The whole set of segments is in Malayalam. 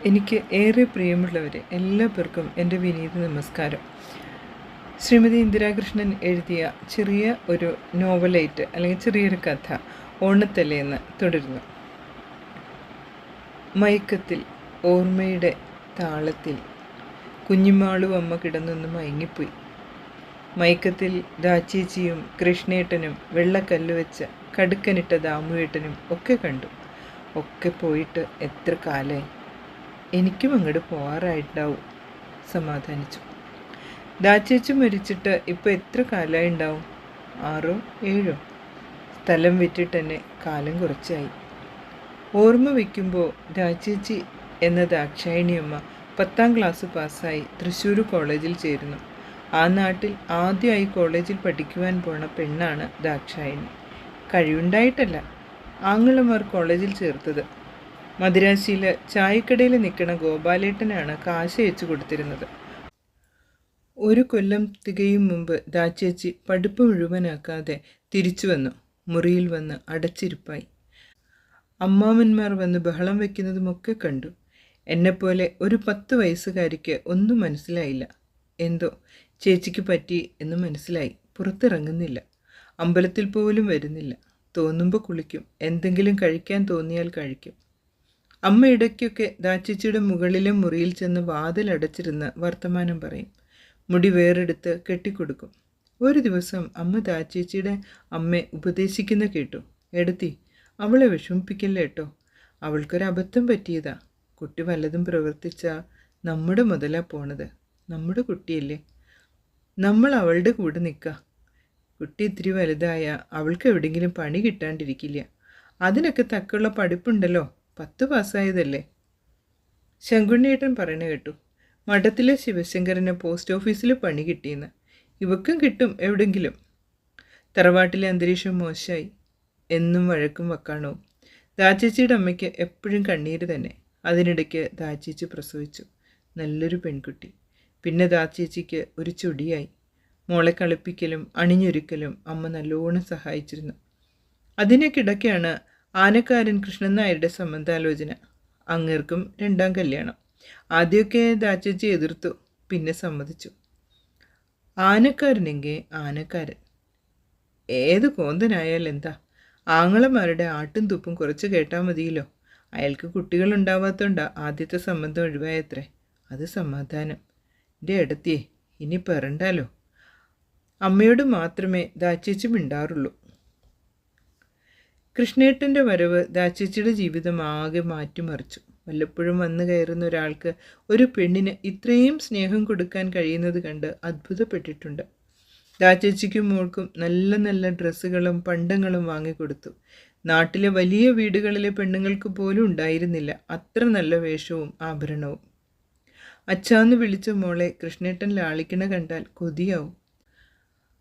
എനിക്ക് ഏറെ പ്രിയമുള്ളവരെ എല്ലാവർക്കും എൻ്റെ വിനീത നമസ്കാരം. ശ്രീമതി ഇന്ദിരാകൃഷ്ണൻ എഴുതിയ ചെറിയ ഒരു നോവലൈറ്റ് അല്ലെങ്കിൽ ചെറിയൊരു കഥ ഓണത്തലേന്ന് തുടരുന്നു. മയക്കത്തിൽ ഓർമ്മയുടെ താളത്തിൽ കുഞ്ഞിമാളു അമ്മ കിടന്നൊന്ന് മയങ്ങിപ്പോയി. മയക്കത്തിൽ ദാച്ചേച്ചിയും കൃഷ്ണേട്ടനും വെള്ളക്കല്ല് വെച്ച കടുക്കനിട്ട ദാമുവേട്ടനും ഒക്കെ കണ്ടു. ഒക്കെ പോയിട്ട് എത്ര കാലമായി, എനിക്കും അങ്ങോട്ട് പോകാറായിട്ടുണ്ടാവും. സമാധാനിച്ചു. ദാച്ചേച്ചി മരിച്ചിട്ട് ഇപ്പോൾ എത്ര കാലമായി ഉണ്ടാവും? 6 7 സ്ഥലം വിറ്റിട്ട് തന്നെ കാലം കുറച്ചായി. ഓർമ്മ വയ്ക്കുമ്പോൾ ദാച്ചേച്ചി എന്ന ദാക്ഷായണിയമ്മ 10ാം ക്ലാസ് പാസ്സായി തൃശ്ശൂർ കോളേജിൽ ചേരുന്നു. ആ നാട്ടിൽ ആദ്യമായി കോളേജിൽ പഠിക്കുവാൻ പോണ പെണ്ണാണ് ദാക്ഷായണി. കഴിവുണ്ടായിട്ടല്ല, ആങ്ങളമാർ കോളേജിൽ ചേർത്തത്. മദിരാശിയിൽ ചായക്കടയിൽ നിൽക്കുന്ന ഗോപാലേട്ടനാണ് കാശ് അയച്ചു കൊടുത്തിരുന്നത്. 1 കൊല്ലം തികയും മുമ്പ് ദാച്ചേച്ചി പഠിപ്പ് മുഴുവനാക്കാതെ തിരിച്ചു വന്നു. മുറിയിൽ വന്ന് അടച്ചിരിപ്പായി. അമ്മാവന്മാർ വന്ന് ബഹളം വയ്ക്കുന്നതുമൊക്കെ കണ്ടു. എന്നെപ്പോലെ ഒരു 10 വയസ്സുകാരിക്ക് ഒന്നും മനസ്സിലായില്ല. എന്തോ ചേച്ചിക്ക് പറ്റി എന്ന് മനസ്സിലായി. പുറത്തിറങ്ങുന്നില്ല, അമ്പലത്തിൽ പോലും വരുന്നില്ല. തോന്നുമ്പോൾ കുളിക്കും, എന്തെങ്കിലും കഴിക്കാൻ തോന്നിയാൽ കഴിക്കും. അമ്മ ഇടയ്ക്കൊക്കെ ദാച്ചേച്ചിയുടെ മുകളിലെ മുറിയിൽ ചെന്ന് വാതിലടച്ചിരുന്ന് വർത്തമാനം പറയും. മുടി വേറെടുത്ത് കെട്ടിക്കൊടുക്കും. ഒരു ദിവസം അമ്മ ദാച്ചേച്ചിയുടെ അമ്മയെ ഉപദേശിക്കുന്ന കേട്ടു. എടത്തി, അവളെ വിഷമിപ്പിക്കില്ല കേട്ടോ, അവൾക്കൊരബദ്ധം പറ്റിയതാ. കുട്ടി വല്ലതും പ്രവർത്തിച്ചാൽ നമ്മുടെ മുതലാ പോണത്. നമ്മുടെ കുട്ടിയല്ലേ, നമ്മൾ അവളുടെ കൂടെ നിൽക്കുക. കുട്ടി ഇത്തിരി വലുതായ അവൾക്ക് എവിടെയെങ്കിലും പണി കിട്ടാണ്ടിരിക്കില്ല. അതിനൊക്കെ തക്കുള്ള പഠിപ്പുണ്ടല്ലോ, 10 പാസ്സായതല്ലേ. ശങ്കുണ്ണിയേട്ടൻ പറയണ കേട്ടു, മഠത്തിലെ ശിവശങ്കരന് പോസ്റ്റ് ഓഫീസിൽ പണി കിട്ടിയെന്ന്. ഇവക്കും കിട്ടും എവിടെങ്കിലും. തറവാട്ടിലെ അന്തരീക്ഷം മോശമായി. എന്നും വഴക്കും വക്കാണവും. ദാച്ചേച്ചിയുടെ അമ്മയ്ക്ക് എപ്പോഴും കണ്ണീര് തന്നെ. അതിനിടയ്ക്ക് ദാച്ചേച്ചി പ്രസവിച്ചു. നല്ലൊരു പെൺകുട്ടി. പിന്നെ ദാച്ചേച്ചിക്ക് ഒരു ചൊടിയായി. മോളെ കളിപ്പിക്കലും അണിഞ്ഞൊരുക്കലും അമ്മ നല്ലോണം സഹായിച്ചിരുന്നു. അതിനൊക്കിടയ്ക്കാണ് ആനക്കാരൻ കൃഷ്ണൻ നായരുടെ സംബന്ധാലോചന. അങ്ങേർക്കും 2ാം കല്യാണം. ആദ്യമൊക്കെ ദാച്ചേച്ചി എതിർത്തു, പിന്നെ സമ്മതിച്ചു. ആനക്കാരനെങ്കിൽ ആനക്കാരൻ, ഏത് കോന്തനായാൽ എന്താ? ആങ്ങളമാരുടെ ആട്ടും തുപ്പും കുറച്ച് കേട്ടാൽ മതിയല്ലോ. അയാൾക്ക് കുട്ടികളുണ്ടാവാത്തോണ്ടാ ആദ്യത്തെ സംബന്ധം ഒഴിവായത്രേ. അത് സമാധാനം. എൻ്റെ ഇടത്തിയേ, ഇനി പെറണ്ടാലോ. അമ്മയോട് മാത്രമേ ദാച്ചേച്ചി മിണ്ടാറുള്ളൂ. കൃഷ്ണേട്ടൻ്റെ വരവ് ദാച്ചേച്ചിയുടെ ജീവിതം ആകെ മാറ്റിമറിച്ചു. വല്ലപ്പോഴും വന്നു കയറുന്ന ഒരാൾക്ക് ഒരു പെണ്ണിന് ഇത്രയും സ്നേഹം കൊടുക്കാൻ കഴിയുന്നത് കണ്ട് അത്ഭുതപ്പെട്ടിട്ടുണ്ട്. ദാച്ചേച്ചിക്കും മോൾക്കും നല്ല നല്ല ഡ്രസ്സുകളും പണ്ടങ്ങളും വാങ്ങിക്കൊടുത്തു. നാട്ടിലെ വലിയ വീടുകളിലെ പെണ്ണുങ്ങൾക്ക് പോലും ഉണ്ടായിരുന്നില്ല അത്ര നല്ല വേഷവും ആഭരണവും. അച്ഛാന്ന് വിളിച്ച മോളെ കൃഷ്ണേട്ടൻ ലാളിക്കണ കണ്ടാൽ കൊതിയാവും.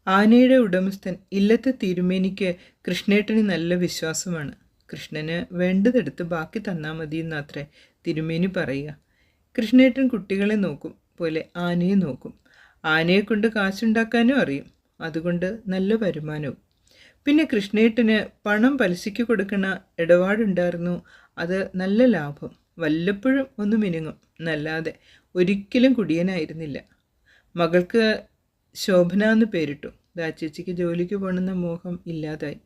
ആനയുടെ ഉടമസ്ഥൻ ഇല്ലത്തെ തിരുമേനിക്ക് കൃഷ്ണേട്ടന് നല്ല വിശ്വാസമാണ്. കൃഷ്ണന് വേണ്ടതെടുത്ത് ബാക്കി തന്നാൽ മതി എന്നത്രേ തിരുമേനി പറയുക. കൃഷ്ണേട്ടൻ കുട്ടികളെ നോക്കും പോലെ ആനയെ നോക്കും. ആനയെക്കൊണ്ട് കാശുണ്ടാക്കാനും അറിയും. അതുകൊണ്ട് നല്ല വരുമാനവും. പിന്നെ കൃഷ്ണേട്ടന് പണം പലിശയ്ക്ക് കൊടുക്കണ ഇടപാടുണ്ടായിരുന്നു. അത് നല്ല ലാഭം. വല്ലപ്പോഴും ഒന്ന് മിനുങ്ങും എന്നല്ലാതെ ഒരിക്കലും കുടിയനായിരുന്നില്ല. മകൾക്ക് ശോഭന എന്ന് പേരിട്ടു. ദാച്ചേച്ചിക്ക് ജോലിക്ക് പോകണമെന്ന മോഹം ഇല്ലാതായി.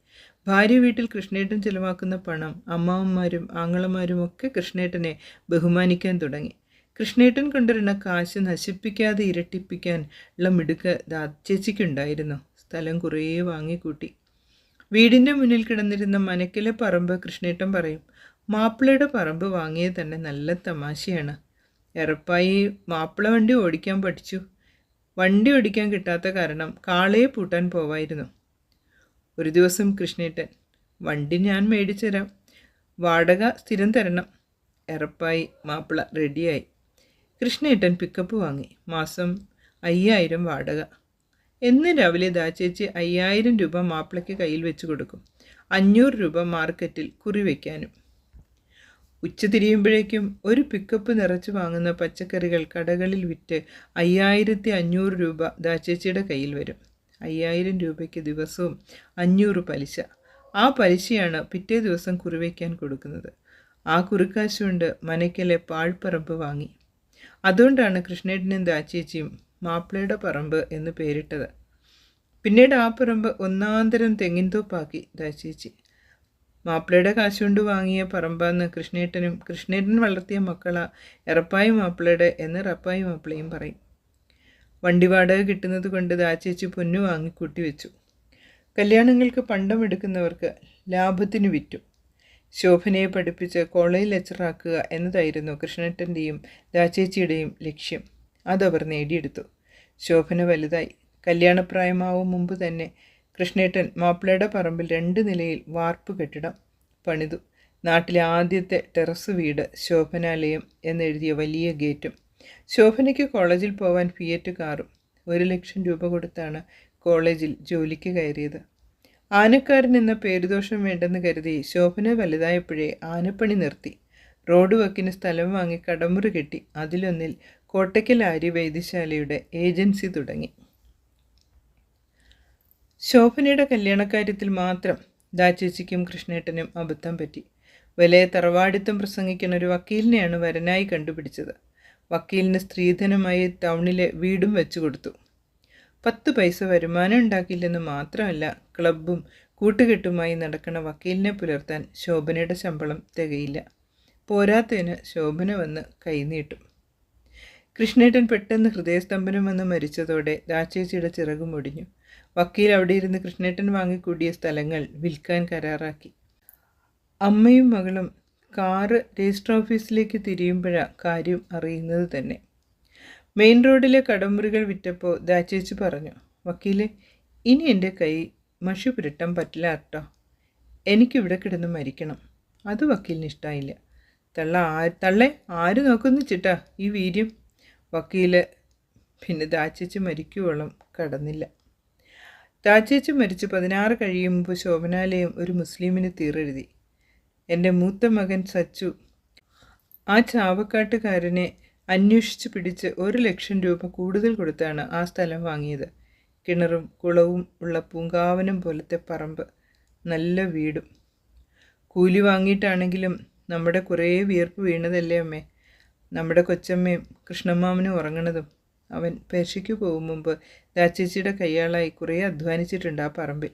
ഭാര്യ വീട്ടിൽ കൃഷ്ണേട്ടൻ ചിലവാക്കുന്ന പണം അമ്മാവന്മാരും ആങ്ങളമാരും ഒക്കെ കൃഷ്ണേട്ടനെ ബഹുമാനിക്കാൻ തുടങ്ങി. കൃഷ്ണേട്ടൻ കൊണ്ടുവരുന്ന കാശ് നശിപ്പിക്കാതെ ഇരട്ടിപ്പിക്കാൻ ഉള്ള മിടുക്ക് ദാച്ചേച്ചിക്കുണ്ടായിരുന്നു. സ്ഥലം കുറേ വാങ്ങിക്കൂട്ടി. വീടിൻ്റെ മുന്നിൽ കിടന്നിരുന്ന മനക്കിലെ പറമ്പ് കൃഷ്ണേട്ടൻ പറയും, മാപ്പിളയുടെ പറമ്പ് വാങ്ങിയത് തന്നെ നല്ല തമാശയാണ്. എറപ്പായി മാപ്പിള വണ്ടി ഓടിക്കാൻ പഠിച്ചു. വണ്ടി ഓടിക്കാൻ കിട്ടാത്ത കാരണം കാളയെ പൂട്ടാൻ പോവായിരുന്നു. ഒരു ദിവസം കൃഷ്ണേട്ടൻ, വണ്ടി ഞാൻ മേടിച്ചു തരാം, വാടക സ്ഥിരം തരണം. എറപ്പായി മാപ്പിള റെഡിയായി. കൃഷ്ണേട്ടൻ പിക്കപ്പ് വാങ്ങി. മാസം 5000 വാടക. എന്ന് രാവിലെ ദാച്ചേച്ചി 5000 രൂപ മാപ്പിളയ്ക്ക് കയ്യിൽ വെച്ച് കൊടുക്കും. 500 രൂപ മാർക്കറ്റിൽ കുറി വയ്ക്കാനും. ഉച്ച തിരിയുമ്പോഴേക്കും ഒരു പിക്കപ്പ് നിറച്ച് വാങ്ങുന്ന പച്ചക്കറികൾ കടകളിൽ വിറ്റ് 5500 രൂപ ദാച്ചേച്ചിയുടെ കയ്യിൽ വരും. 5000 രൂപയ്ക്ക് ദിവസവും 500 പലിശ. ആ പലിശയാണ് പിറ്റേ ദിവസം കുറിവയ്ക്കാൻ കൊടുക്കുന്നത്. ആ കുറുക്കാശുകൊണ്ട് മനയ്ക്കലെ പാഴ്പ്പറമ്പ് വാങ്ങി. അതുകൊണ്ടാണ് കൃഷ്ണേട്ടനും ദാച്ചേച്ചിയും മാപ്പിളയുടെ പറമ്പ് എന്ന് പേരിട്ടത്. പിന്നീട് ആ പറമ്പ് ഒന്നാന്തരം തെങ്ങിൻതോപ്പാക്കി ദാച്ചേച്ചി. മാപ്പിളയുടെ കാശുകൊണ്ട് വാങ്ങിയ പറമ്പാന്ന് കൃഷ്ണേട്ടൻ വളർത്തിയ മക്കളാ എറപ്പായി മാപ്പിളയുടെ എന്ന് റപ്പായി മാപ്പിളയും പറയും. വണ്ടി വാടക കിട്ടുന്നത് കൊണ്ട് ദാച്ചേച്ചി പൊന്നു വാങ്ങി കൂട്ടിവെച്ചു. കല്യാണങ്ങൾക്ക് പണ്ടമെടുക്കുന്നവർക്ക് ലാഭത്തിന് വിറ്റു. ശോഭനയെ പഠിപ്പിച്ച് കോളേജ് ലെക്ചറാക്കുക എന്നതായിരുന്നു കൃഷ്ണേട്ടൻ്റെയും ദാച്ചേച്ചിയുടെയും ലക്ഷ്യം. അതവർ നേടിയെടുത്തു. ശോഭന വലുതായി. കല്യാണപ്രായമാവും മുമ്പ് തന്നെ കൃഷ്ണേട്ടൻ മാപ്പിളയുടെ പറമ്പിൽ 2 നിലയിൽ വാർപ്പ് കെട്ടിടം പണിതു. നാട്ടിലെ ആദ്യത്തെ ടെറസ് വീട്, ശോഭനാലയം എന്നെഴുതിയ വലിയ ഗേറ്റും. ശോഭനയ്ക്ക് കോളേജിൽ പോവാൻ ഫിയറ്റ് കാറും. 1 ലക്ഷം രൂപ കൊടുത്താണ് കോളേജിൽ ജോലിക്ക് കയറിയത്. ആനക്കാരൻ എന്ന പേരുദോഷം വേണ്ടെന്ന് കരുതി ശോഭന വലുതായപ്പോഴേ ആനപ്പണി നിർത്തി. റോഡ് വക്കിന് സ്ഥലം വാങ്ങി കടമുറി കെട്ടി. അതിലൊന്നിൽ കോട്ടയ്ക്കൽ ആര്യ വൈദ്യശാലയുടെ ഏജൻസി തുടങ്ങി. ശോഭനയുടെ കല്യാണക്കാര്യത്തിൽ മാത്രം ദാച്ചേച്ചിക്കും കൃഷ്ണേട്ടനും അബദ്ധം പറ്റി. വലിയ തറവാടിത്തം പ്രസംഗിക്കുന്ന ഒരു വക്കീലിനെയാണ് വരനായി കണ്ടുപിടിച്ചത്. വക്കീലിന് സ്ത്രീധനമായി ടൗണിലെ വീടും വെച്ചു കൊടുത്തു. 10 പൈസ വരുമാനം ഉണ്ടാക്കില്ലെന്ന് മാത്രമല്ല, ക്ലബ്ബും കൂട്ടുകെട്ടുമായി നടക്കുന്ന വക്കീലിനെ പുലർത്താൻ ശോഭനയുടെ ശമ്പളം തികയില്ല. പോരാത്തതിന് ശോഭന വന്ന് കൈനീട്ടും. കൃഷ്ണേട്ടൻ പെട്ടെന്ന് ഹൃദയസ്തംഭനം വന്ന് മരിച്ചതോടെ ദാച്ചേച്ചിയുടെ ചിറകു മുടിഞ്ഞു. വക്കീൽ അവിടെ ഇരുന്ന് കൃഷ്ണേട്ടൻ വാങ്ങിക്കൂടിയ സ്ഥലങ്ങൾ വിൽക്കാൻ കരാറാക്കി. അമ്മയും മകളും കാറ് രജിസ്റ്റർ ഓഫീസിലേക്ക് തിരിയുമ്പോഴാണ് കാര്യം അറിയുന്നത് തന്നെ. മെയിൻ റോഡിലെ കടമുറികൾ വിറ്റപ്പോൾ ദാച്ചേച്ചി പറഞ്ഞു, വക്കീലെ, ഇനി എൻ്റെ കൈ മഷി പുരട്ടാൻ പറ്റില്ല കേട്ടോ. എനിക്കിവിടെ കിടന്ന് മരിക്കണം. അത് വക്കീലിന് ഇഷ്ടമായില്ല. തള്ളേ ആര് നോക്കുന്നു ചിട്ടാ ഈ വീര്യം? വക്കീല് പിന്നെ ദാച്ചേച്ചി മരിക്കുവോളം കടന്നില്ല. ദാച്ചേച്ചി മരിച്ച് 16 കഴിയുമ്പോൾ ശോഭനാലയം ഒരു മുസ്ലിമിന് തീറെഴുതി. എൻ്റെ മൂത്ത മകൻ സച്ചു ആ ചാവക്കാട്ടുകാരനെ അന്വേഷിച്ച് പിടിച്ച് 1 ലക്ഷം രൂപ കൂടുതൽ കൊടുത്താണ് ആ സ്ഥലം വാങ്ങിയത്. കിണറും കുളവും ഉള്ള പൂങ്കാവനം പോലത്തെ പറമ്പ്, നല്ല വീടും. കൂലി വാങ്ങിയിട്ടാണെങ്കിലും നമ്മുടെ കുറേ വിയർപ്പ് വീണതല്ലേ അമ്മേ. നമ്മുടെ കൊച്ചമ്മയും കൃഷ്ണമാമനും ഉറങ്ങണതും. അവൻ പേർഷ്യയ്ക്ക് പോകും മുമ്പ് ദാച്ചേച്ചിയുടെ കയ്യാളായി കുറേ അധ്വാനിച്ചിട്ടുണ്ട് ആ പറമ്പിൽ.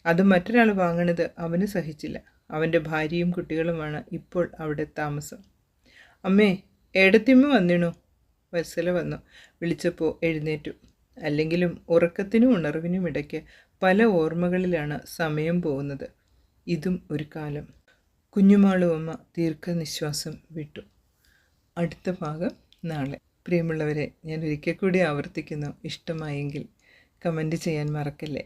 അത് മറ്റൊരാൾ വാങ്ങണത് അവന് സഹിച്ചില്ല. അവൻ്റെ ഭാര്യയും കുട്ടികളുമാണ് ഇപ്പോൾ അവിടെ താമസം. അമ്മേ, ഏടത്തിയമ്മ വന്നിണു? വത്സല വന്നു. വിളിച്ചപ്പോൾ എഴുന്നേറ്റു. അല്ലെങ്കിലും ഉറക്കത്തിനും ഉണർവിനും ഇടയ്ക്ക് പല ഓർമ്മകളിലാണ് സമയം പോകുന്നത്. ഇതും ഒരു കാലം. കുഞ്ഞുമാളുവമ്മ ദീർഘനിശ്വാസം വിട്ടു. അടുത്ത ഭാഗം നാളെ. പ്രിയമുള്ളവരെ, ഞാൻ ഒരിക്കൽ കൂടി ആവർത്തിക്കുന്നു, ഇഷ്ടമായെങ്കിൽ കമൻറ്റ് ചെയ്യാൻ മറക്കല്ലേ.